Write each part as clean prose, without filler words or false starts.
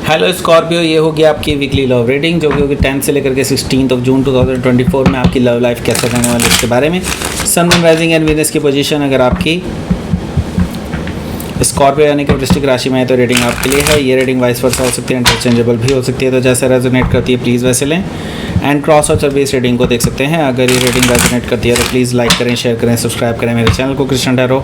Hello Scorpio, ये होगी आपकी वीकली लव रीडिंग जो कि होगी 10 से लेकर के 16 जून 2024 में आपकी लव लाइफ कैसे रहने वाली इसके बारे में। सन, मून, राइजिंग एंड वीनस की पोजीशन अगर आपकी स्कॉर्पियो यानी कि वृश्चिक राशि में है तो रेटिंग आपके लिए है। ये रेटिंग वाइस वर्सा हो सकती है, इंटरचेंजेबल भी हो सकती है, तो जैसे रेजोनेट करती है प्लीज़ वैसे लें। एंड क्रॉस और सर्विस रेटिंग को देख सकते हैं। अगर ये रेटिंग रेजोनेट करती है तो प्लीज़ लाइक करें, शेयर करें, सब्सक्राइब करें मेरे चैनल को कृष्ण टैरो,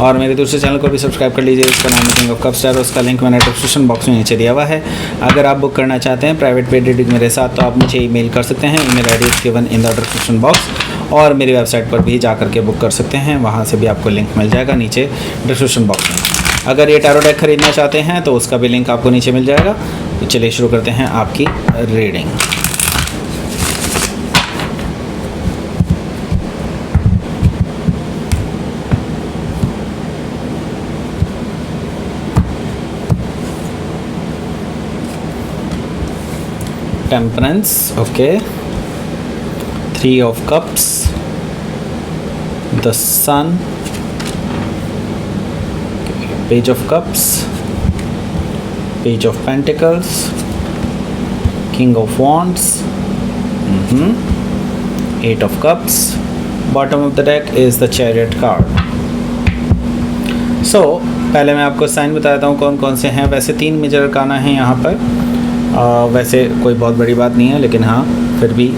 और मेरे दूसरे चैनल को भी सब्सक्राइब कर लीजिए। उसका नाम है किंग ऑफ कप्स टैरो। उसका लिंक मैंने डिस्क्रिप्शन बॉक्स में नीचे दिया हुआ है। अगर आप बुक करना चाहते हैं प्राइवेट पेड रीडिंग मेरे साथ तो आप मुझे ईमेल कर सकते हैं। Email I D is given in the description box, और मेरी वेबसाइट पर भी जा करके बुक कर सकते हैं। वहाँ से भी आपको लिंक मिल जाएगा नीचे डिस्क्रिप्शन बॉक्स में। अगर ये टैरो डेक खरीदना चाहते हैं तो उसका भी लिंक आपको नीचे मिल जाएगा। तो चलिए शुरू करते हैं आपकी reading. Temperance, okay, 3 of cups, the sun, page of cups, page of pentacles, king of wands, 8 of cups, bottom of the deck is the chariot card. So पहले मैं आपको साइन बता देता हूँ कौन कौन से हैं। वैसे 3 मेजर अरकाना है यहाँ पर। वैसे कोई बहुत बड़ी बात नहीं है, लेकिन हाँ फिर भी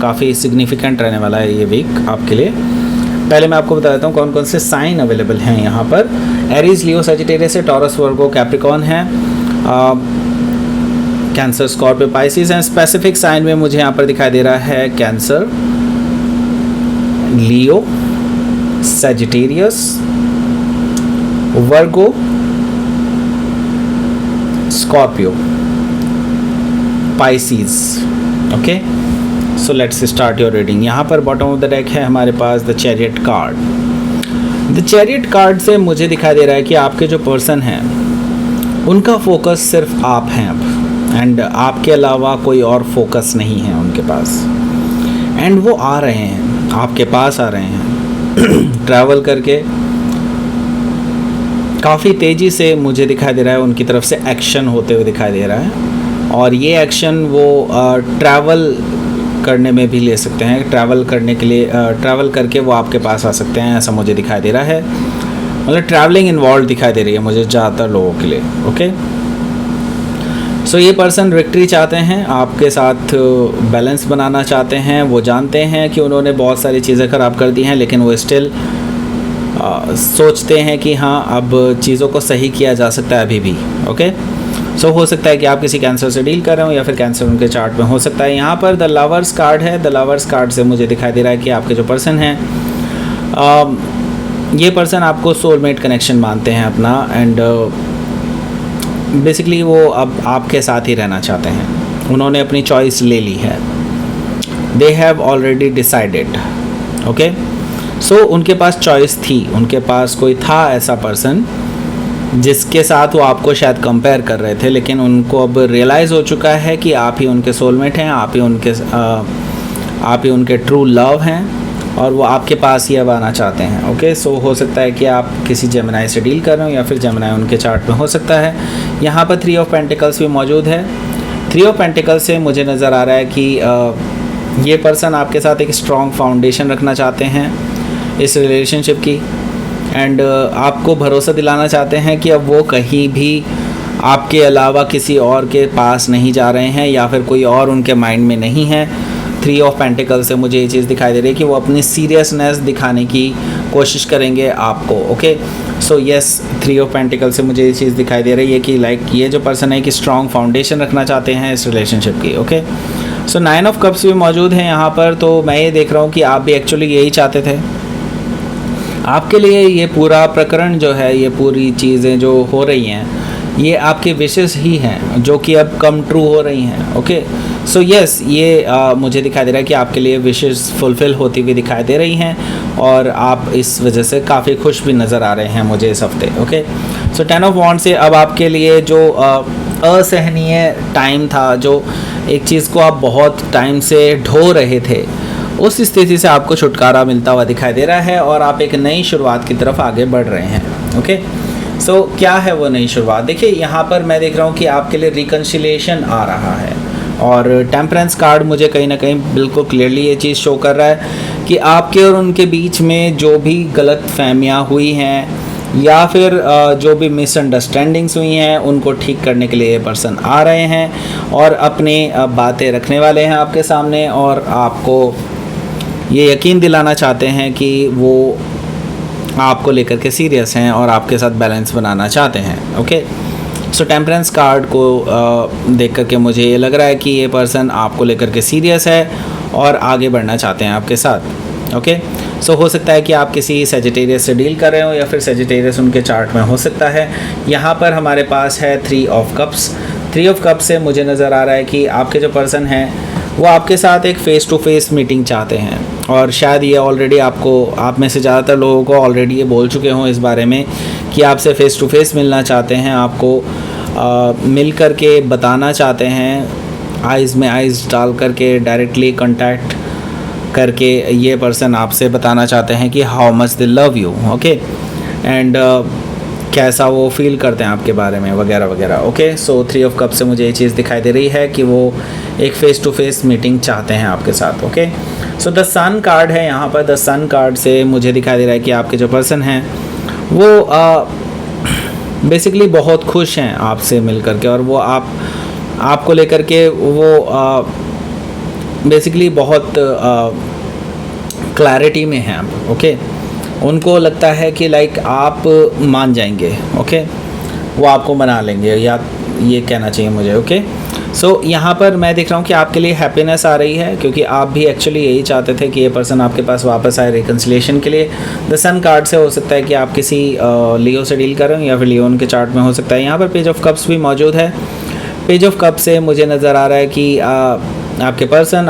काफ़ी सिग्निफिकेंट रहने वाला है ये वीक आपके लिए। पहले मैं आपको बता देता हूँ कौन कौन से साइन अवेलेबल हैं यहाँ पर। एरीज, लियो, सजिटेरियस है, टॉरस, वर्गो, कैप्रिकॉर्न है, Cancer, Scorpio, Pisces and specific sign में मुझे यहाँ पर दिखाई दे रहा है Cancer, Leo, Sagittarius, Virgo, Scorpio, Pisces. Okay, so let's start your reading. यहाँ पर बॉटम ऑफ द डेक है हमारे पास the chariot card. The chariot card से मुझे दिखाई दे रहा है कि आपके जो पर्सन हैं उनका फोकस सिर्फ आप हैं अब, एंड आपके अलावा कोई और फोकस नहीं है उनके पास। एंड वो आ रहे हैं, आपके पास आ रहे हैं ट्रैवल करके। काफ़ी तेज़ी से मुझे दिखाई दे रहा है उनकी तरफ से एक्शन होते हुए दिखाई दे रहा है, और ये एक्शन वो ट्रैवल करने में भी ले सकते हैं। ट्रैवल करने के लिए ट्रैवल करके वो आपके पास आ सकते हैं, ऐसा मुझे दिखाई दे रहा है। मतलब ट्रैवलिंग इन्वॉल्व दिखाई दे रही है मुझे ज़्यादातर लोगों के लिए। ओके, सो ये पर्सन विक्ट्री चाहते हैं, आपके साथ बैलेंस बनाना चाहते हैं। वो जानते हैं कि उन्होंने बहुत सारी चीज़ें ख़राब कर दी हैं, लेकिन वो स्टिल सोचते हैं कि हाँ अब चीज़ों को सही किया जा सकता है अभी भी। ओके, सो हो सकता है कि आप किसी कैंसर से डील कर रहे हो, या फिर कैंसर उनके चार्ट में हो सकता है। यहाँ पर द लवर्स कार्ड है। द लवर्स कार्ड से मुझे दिखाई दे रहा है कि आपके जो पर्सन हैं ये पर्सन आपको सोलमेट कनेक्शन मानते हैं अपना, एंड बेसिकली वो अब आपके साथ ही रहना चाहते हैं। उन्होंने अपनी चॉइस ले ली है, they have already decided. Okay, so उनके पास चॉइस थी, उनके पास कोई था ऐसा पर्सन जिसके साथ वो आपको शायद कंपेयर कर रहे थे, लेकिन उनको अब रियलाइज़ हो चुका है कि आप ही उनके सोलमेट हैं, आप ही उनके ट्रू लव हैं, और वो आपके पास ही अब आना चाहते हैं। ओके, सो हो सकता है कि आप किसी जेमिनाई से डील कर रहे हो, या फिर जेमिनाई उनके चार्ट में हो सकता है। यहाँ पर 3 ऑफ पेंटिकल्स भी मौजूद है। 3 ऑफ पेंटिकल्स से मुझे नज़र आ रहा है कि ये पर्सन आपके साथ एक स्ट्रॉन्ग फाउंडेशन रखना चाहते हैं इस रिलेशनशिप की, एंड आपको भरोसा दिलाना चाहते हैं कि अब वो कहीं भी आपके अलावा किसी और के पास नहीं जा रहे हैं, या फिर कोई और उनके माइंड में नहीं है। 3 ऑफ पेंटिकल से मुझे ये चीज़ दिखाई दे रही है कि वो अपनी सीरियसनेस दिखाने की कोशिश करेंगे आपको। Okay, so yes, 3 of pentacle से मुझे ये चीज़ दिखाई दे रही है कि लाइक ये जो पर्सन है कि स्ट्रॉन्ग फाउंडेशन रखना चाहते हैं इस रिलेशनशिप की। ओके, सो 9 ऑफ कप्स भी मौजूद हैं यहाँ पर। तो मैं ये देख रहा हूँ कि आप भी एक्चुअली यही चाहते थे। आपके लिए ये पूरा प्रकरण जो है, ये पूरी चीज़ें जो हो रही हैं, ये आपके विशेस ही हैं जो कि अब कम ट्रू हो रही हैं। ओके, सो यस, ये मुझे दिखाई दे रहा है कि आपके लिए विशेस फुलफ़िल होती हुई दिखाई दे रही हैं, और आप इस वजह से काफ़ी खुश भी नज़र आ रहे हैं मुझे इस हफ्ते। ओके, सो 10 ऑफ वॉन्ड से अब आपके लिए जो असहनीय टाइम था, जो एक चीज़ को आप बहुत टाइम से ढो रहे थे, उस स्थिति से आपको छुटकारा मिलता हुआ दिखाई दे रहा है, और आप एक नई शुरुआत की तरफ आगे बढ़ रहे हैं। ओके, सो क्या है वो नई शुरुआत? देखिए यहाँ पर मैं देख रहा हूँ कि आपके लिए रिकन्सिलिएशन आ रहा है, और टेम्परेंस कार्ड मुझे कहीं ना कहीं बिल्कुल क्लियरली ये चीज़ शो कर रहा है कि आपके और उनके बीच में जो भी गलत फहमियाँ हुई हैं या फिर जो भी मिसअंडरस्टैंडिंग्स हुई हैं उनको ठीक करने के लिए ये पर्सन आ रहे हैं और अपनी बातें रखने वाले हैं आपके सामने, और आपको ये यकीन दिलाना चाहते हैं कि वो आपको लेकर के सीरियस हैं और आपके साथ बैलेंस बनाना चाहते हैं। ओके, सो टेम्परेंस कार्ड को देख करके मुझे ये लग रहा है कि ये पर्सन आपको लेकर के सीरियस है और आगे बढ़ना चाहते हैं आपके साथ। ओके, सो हो सकता है कि आप किसी सेजिटेरियस से डील कर रहे हो या फिर सेजिटेरियस उनके चार्ट में हो सकता है। यहाँ पर हमारे पास है 3 ऑफ कप्स। 3 ऑफ कप्स से मुझे नज़र आ रहा है कि आपके जो पर्सन हैं वो आपके साथ एक फ़ेस टू फेस मीटिंग चाहते हैं, और शायद ये ऑलरेडी आप में से ज़्यादातर लोगों को ऑलरेडी ये बोल चुके हों इस बारे में कि आपसे फ़ेस टू फेस मिलना चाहते हैं, आपको मिल कर के बताना चाहते हैं, आइज़ में आइज़ डाल करके डायरेक्टली कॉन्टैक्ट करके ये पर्सन आपसे बताना चाहते हैं कि how much they love you. Okay, and कैसा वो फील करते हैं आपके बारे में वगैरह वगैरह। ओके, सो 3 ऑफ कप से मुझे ये चीज़ दिखाई दे रही है कि वो एक फ़ेस टू फेस मीटिंग चाहते हैं आपके साथ। Okay, so the sun card है यहाँ पर। द सन कार्ड से मुझे दिखाई दे रहा है कि आपके जो पर्सन हैं वो बेसिकली बहुत खुश हैं आपसे मिल कर के, और वो आपको लेकर के वो बेसिकली बहुत क्लैरिटी में हैं। ओके, उनको लगता है कि लाइक आप मान जाएंगे। ओके, वो आपको मना लेंगे, या ये कहना चाहिए मुझे। ओके, सो यहाँ पर मैं देख रहा हूँ कि आपके लिए हैप्पीनेस आ रही है, क्योंकि आप भी एक्चुअली यही चाहते थे कि ये पर्सन आपके पास वापस आए रिकन्सिलिएशन के लिए। द सन कार्ड से हो सकता है कि आप किसी लियो से डील कर रहे हो या फिर लियो उनके चार्ट में हो सकता है। यहाँ पर पेज ऑफ कप्स भी मौजूद है। पेज ऑफ कप से मुझे नज़र आ रहा है कि आपके पर्सन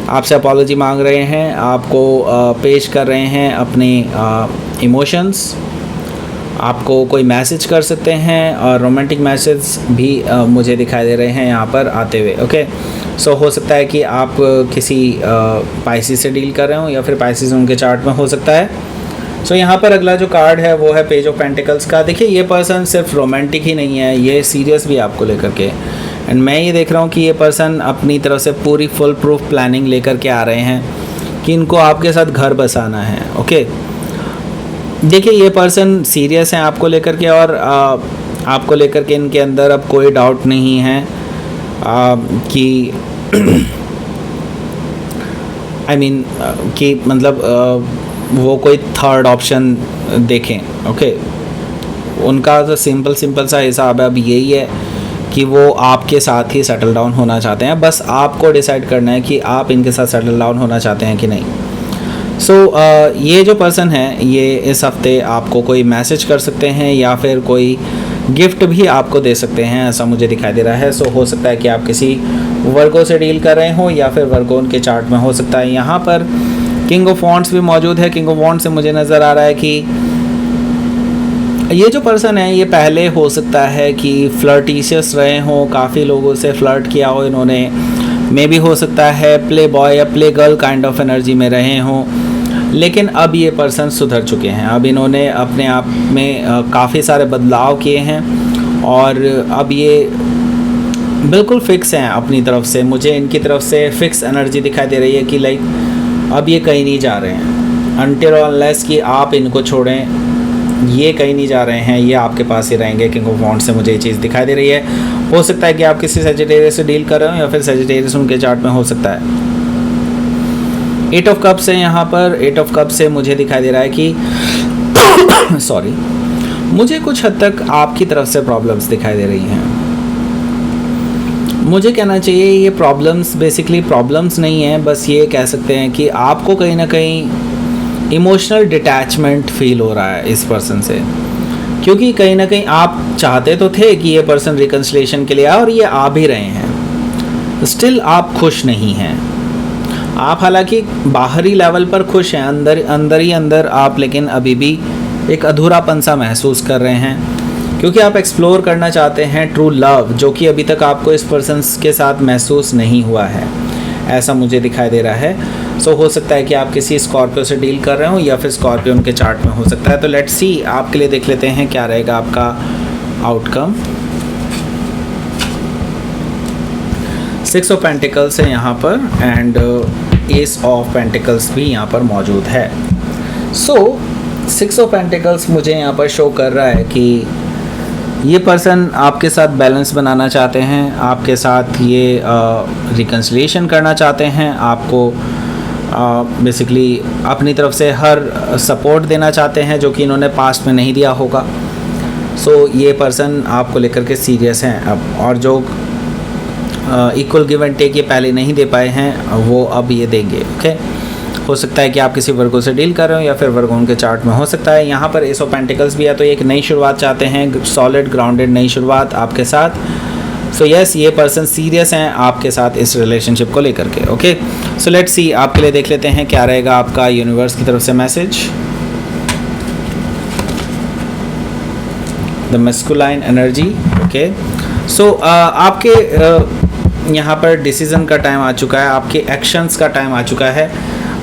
आपसे अपॉलॉजी मांग रहे हैं, आपको पेश कर रहे हैं अपने इमोशंस, आपको कोई मैसेज कर सकते हैं, और रोमांटिक मैसेज भी मुझे दिखाई दे रहे हैं यहाँ पर आते हुए। ओके, सो हो सकता है कि आप किसी पाइसिस से डील कर रहे हो या फिर पाइसिस उनके चार्ट में हो सकता है। सो यहाँ पर अगला जो कार्ड है वो है पेज ऑफ पेंटिकल्स का। देखिए ये पर्सन सिर्फ रोमांटिक ही नहीं है, ये सीरियस भी आपको लेकर के, एंड मैं ये देख रहा हूँ कि ये पर्सन अपनी तरफ से पूरी फुल प्रूफ प्लानिंग लेकर के आ रहे हैं कि इनको आपके साथ घर बसाना है। ओके, देखिए ये पर्सन सीरियस हैं आपको लेकर के, और आपको लेकर के इनके अंदर अब कोई डाउट नहीं है कि कि मतलब वो कोई थर्ड ऑप्शन देखें। ओके, उनका तो सिंपल सा हिसाब है अब यही है कि वो आपके साथ ही सेटल डाउन होना चाहते हैं। बस आपको डिसाइड करना है कि आप इनके साथ सेटल डाउन होना चाहते हैं कि नहीं। सो ये जो पर्सन है ये इस हफ्ते आपको कोई मैसेज कर सकते हैं या फिर कोई गिफ्ट भी आपको दे सकते हैं, ऐसा मुझे दिखाई दे रहा है। सो हो सकता है कि आप किसी वर्गो से डील कर रहे हो या फिर वर्गो उनके चार्ट में हो सकता है। यहाँ पर किंग ऑफ वॉन्ड्स भी मौजूद है। किंग ऑफ वॉन्ड्स से मुझे नज़र आ रहा है कि ये जो पर्सन है ये पहले हो सकता है कि फ्लर्टिशियस रहे हों, काफ़ी लोगों से फ्लर्ट किया हो इन्होंने, मे भी हो सकता है प्ले बॉय या play girl kind of energy में रहे हों, लेकिन अब ये पर्सन सुधर चुके हैं। अब इन्होंने अपने आप में काफ़ी सारे बदलाव किए हैं और अब ये बिल्कुल फिक्स हैं अपनी तरफ से। मुझे इनकी तरफ से फिक्स एनर्जी दिखाई दे रही है कि लाइक अब ये कहीं नहीं जा रहे हैं, अनटिल और अनलेस कि आप इनको छोड़ें ये कहीं नहीं जा रहे हैं, ये आपके पास ही रहेंगे। किंग ऑफ वॉन्ड्स से मुझे ये चीज़ दिखाई दे रही है। हो सकता है कि आप किसी सजिटेरियस से डील कर रहे हो या फिर सजिटेरियस उनके चार्ट में हो सकता है। 8 ऑफ कप्स है यहाँ पर। 8 ऑफ कप्स से मुझे दिखाई दे रहा है कि सॉरी, मुझे कुछ हद तक आपकी तरफ से प्रॉब्लम्स दिखाई दे रही हैं। मुझे कहना चाहिए ये प्रॉब्लम्स बेसिकली प्रॉब्लम्स नहीं है, बस ये कह सकते हैं कि आपको कहीं ना कहीं इमोशनल डिटैचमेंट फील हो रहा है इस पर्सन से, क्योंकि कहीं ना कहीं आप चाहते तो थे कि ये पर्सन रिकन्सिलिएशन के लिए आए और ये आ भी रहे हैं, स्टिल आप खुश नहीं हैं। आप हालांकि बाहरी लेवल पर खुश हैं, अंदर ही अंदर आप लेकिन अभी भी एक अधूरापन सा महसूस कर रहे हैं, क्योंकि आप एक्सप्लोर करना चाहते हैं ट्रू लव, जो कि अभी तक आपको इस पर्सन के साथ महसूस नहीं हुआ है। ऐसा मुझे दिखाई दे रहा है। सो हो सकता है कि आप किसी स्कॉर्पियो से डील कर रहे हो या फिर स्कॉर्पियो उनके चार्ट में हो सकता है। तो लेट्स सी, आपके लिए देख लेते हैं क्या रहेगा आपका आउटकम। 6 ऑफ पेंटिकल्स है यहाँ पर एंड एस ऑफ पेंटिकल्स भी यहाँ पर मौजूद है। सो 6 ऑफ पेंटिकल्स मुझे यहाँ पर शो कर रहा है कि ये पर्सन आपके साथ बैलेंस बनाना चाहते हैं, आपके साथ ये रिकन्सिलिएशन करना चाहते हैं, आपको बेसिकली अपनी तरफ से हर सपोर्ट देना चाहते हैं जो कि इन्होंने पास्ट में नहीं दिया होगा। सो ये पर्सन आपको लेकर के सीरियस हैं अब, और जो इक्वल गिव एंड टेक ये पहले नहीं दे पाए हैं वो अब ये देंगे। ओके, हो सकता है कि आप किसी वर्गो से डील कर रहे हो या फिर वर्गो उनके चार्ट में हो सकता है। यहाँ पर एस ऑफ पेंटिकल्स भी है, तो एक नई शुरुआत चाहते हैं, सॉलिड ग्राउंडेड नई शुरुआत आपके साथ। सो यस, ये पर्सन सीरियस हैं आपके साथ इस रिलेशनशिप को लेकर के। ओके, सो लेट्स सी, आपके लिए देख लेते हैं क्या रहेगा आपका यूनिवर्स की तरफ से message. The masculine energy. Okay, so आपके यहाँ पर डिसीज़न का टाइम आ चुका है, आपके एक्शंस का टाइम आ चुका है।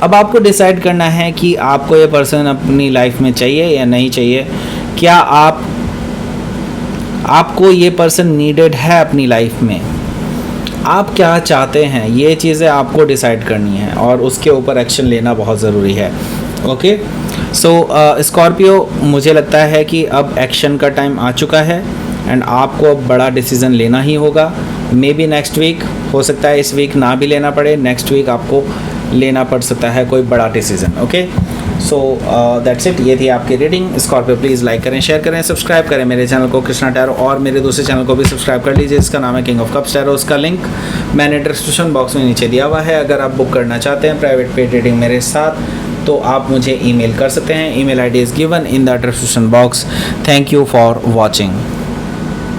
अब आपको डिसाइड करना है कि आपको ये पर्सन अपनी लाइफ में चाहिए या नहीं चाहिए। क्या आपको ये पर्सन नीडेड है अपनी लाइफ में, आप क्या चाहते हैं, ये चीज़ें आपको डिसाइड करनी है और उसके ऊपर एक्शन लेना बहुत ज़रूरी है। ओके, सो स्कॉर्पियो, मुझे लगता है कि अब एक्शन का टाइम आ चुका है एंड आपको अब बड़ा डिसीज़न लेना ही होगा। मे बी नेक्स्ट वीक, हो सकता है इस वीक ना भी लेना पड़े, नेक्स्ट वीक आपको लेना पड़ सकता है कोई बड़ा decision. Okay, so that's it, ये थी आपकी रीडिंग। स्कॉर्पियो प्लीज़ लाइक करें, शेयर करें, सब्सक्राइब करें मेरे चैनल को कृष्णा टैरो, और मेरे दूसरे चैनल को भी सब्सक्राइब कर लीजिए, इसका नाम है किंग ऑफ कप्स टैरो। उसका लिंक मैंने डिस्क्रिप्शन बॉक्स में नीचे दिया हुआ है। अगर आप बुक करना चाहते हैं प्राइवेट पेड रीडिंग मेरे साथ तो आप मुझे ईमेल कर सकते हैं। Email ID is given in the description box. Thank you for watching.